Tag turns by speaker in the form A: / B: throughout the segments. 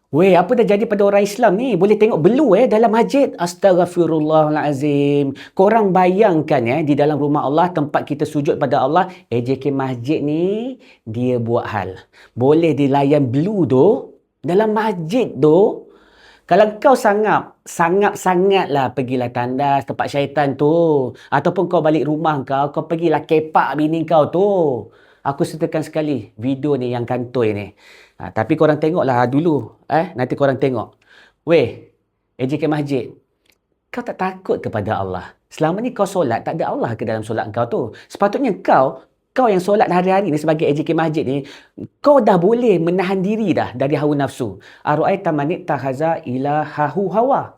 A: Weh, apa dah jadi pada orang Islam ni? Boleh tengok belu dalam masjid. Astaghfirullahalazim. Korang bayangkan di dalam rumah Allah, tempat kita sujud pada Allah, AJK Masjid ni, dia buat hal. Boleh dilayan belu tu, dalam masjid tu. Kalau kau sangat-sangatlah pergilah tandas tempat syaitan tu. Ataupun kau balik rumah kau pergilah kepak bini kau tu. Aku sertakan sekali video ni yang kantoi ni. Tapi korang tengoklah dulu. Nanti korang tengok. Weh, AJK Masjid, kau tak takut kepada Allah? Selama ni kau solat, tak ada Allah ke dalam solat kau tu? Sepatutnya kau yang solat hari-hari ni sebagai AJK Masjid ni, kau dah boleh menahan diri dah dari hawa nafsu. Ara'aita man ittakhadha ilahahu hawa.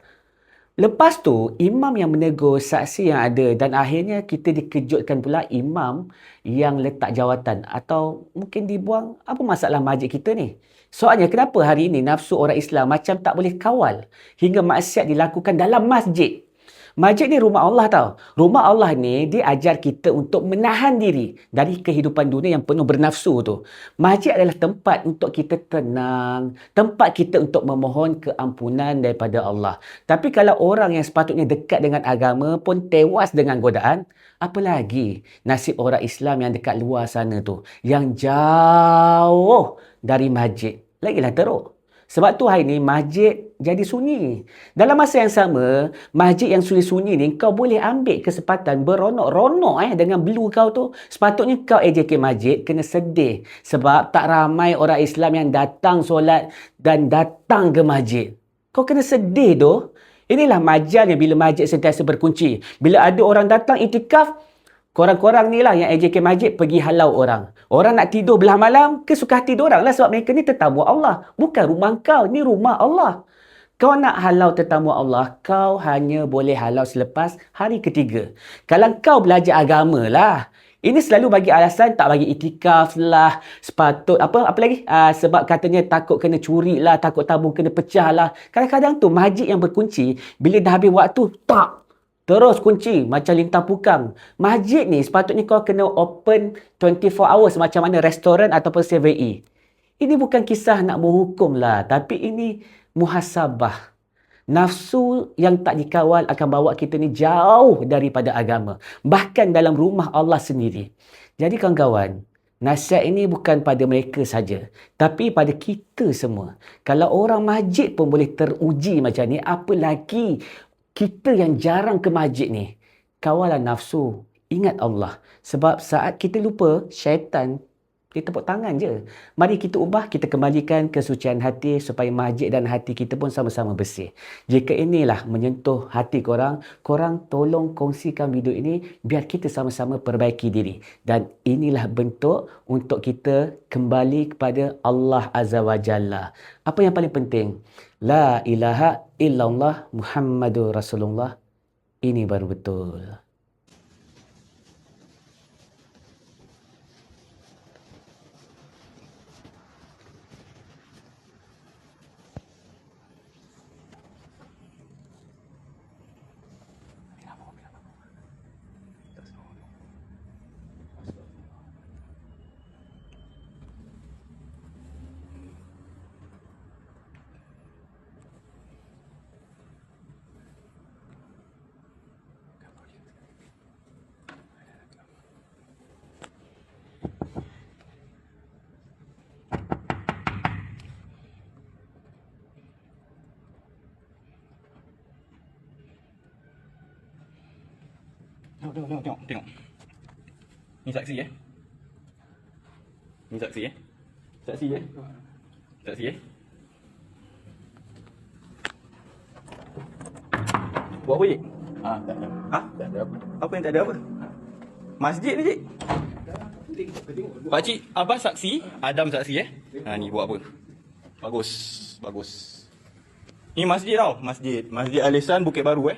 A: Lepas tu, imam yang menegur saksi yang ada dan akhirnya kita dikejutkan pula imam yang letak jawatan atau mungkin dibuang. Apa masalah masjid kita ni? Soalnya kenapa hari ini nafsu orang Islam macam tak boleh kawal hingga maksiat dilakukan dalam masjid? Masjid ni rumah Allah tau. Rumah Allah ni dia ajar kita untuk menahan diri dari kehidupan dunia yang penuh bernafsu tu. Masjid adalah tempat untuk kita tenang, tempat kita untuk memohon keampunan daripada Allah. Tapi kalau orang yang sepatutnya dekat dengan agama pun tewas dengan godaan, apalagi nasib orang Islam yang dekat luar sana tu, yang jauh dari masjid. Lagilah teruk. Sebab tu hari ni masjid jadi sunyi. Dalam masa yang sama, masjid yang sunyi-sunyi ni kau boleh ambil kesempatan beronok-ronok dengan belu kau tu. Sepatutnya kau AJK Masjid kena sedih sebab tak ramai orang Islam yang datang solat dan datang ke masjid. Kau kena sedih tu. Inilah majalnya bila masjid sentiasa berkunci. Bila ada orang datang iktikaf, korang-korang ni lah yang AJK Masjid pergi halau orang. Orang nak tidur belah malam, kesuka hati diorang lah sebab mereka ni tetamu Allah. Bukan rumah kau, ni rumah Allah. Kau nak halau tetamu Allah, kau hanya boleh halau selepas hari ketiga. Kalau kau belajar agama lah, ini selalu bagi alasan tak bagi iktikaf lah, apa lagi? Sebab katanya takut kena curi lah, takut tabung kena pecah lah. Kadang-kadang tu masjid yang berkunci, bila dah habis waktu, terus kunci macam lintang pukang. Masjid ni sepatutnya kau kena open 24 hours macam mana restoran ataupun 7E. Ini bukan kisah nak menghukum lah. Tapi ini muhasabah. Nafsu yang tak dikawal akan bawa kita ni jauh daripada agama. Bahkan dalam rumah Allah sendiri. Jadi kawan-kawan, nasihat ini bukan pada mereka saja, tapi pada kita semua. Kalau orang masjid pun boleh teruji macam ni, apa lagi kita yang jarang ke masjid ni? Kawalah nafsu. Ingat Allah. Sebab saat kita lupa, syaitan dia tepuk tangan je. Mari kita ubah, kita kembalikan kesucian hati supaya masjid dan hati kita pun sama-sama bersih. Jika inilah menyentuh hati korang, korang tolong kongsikan video ini biar kita sama-sama perbaiki diri. Dan inilah bentuk untuk kita kembali kepada Allah Azza wa Jalla. Apa yang paling penting? La ilaha illallah Muhammadur Rasulullah. Ini baru betul.
B: Tengok. Ni saksi Ni saksi Saksi Buat apa, Cik? Tak ada. Tak ada apa. Apa yang tak ada apa? Masjid ni, Cik. Pakcik, abang saksi, Adam saksi ni buat apa? Bagus. Ni masjid tau, Masjid Al Ihsan Bukit Baru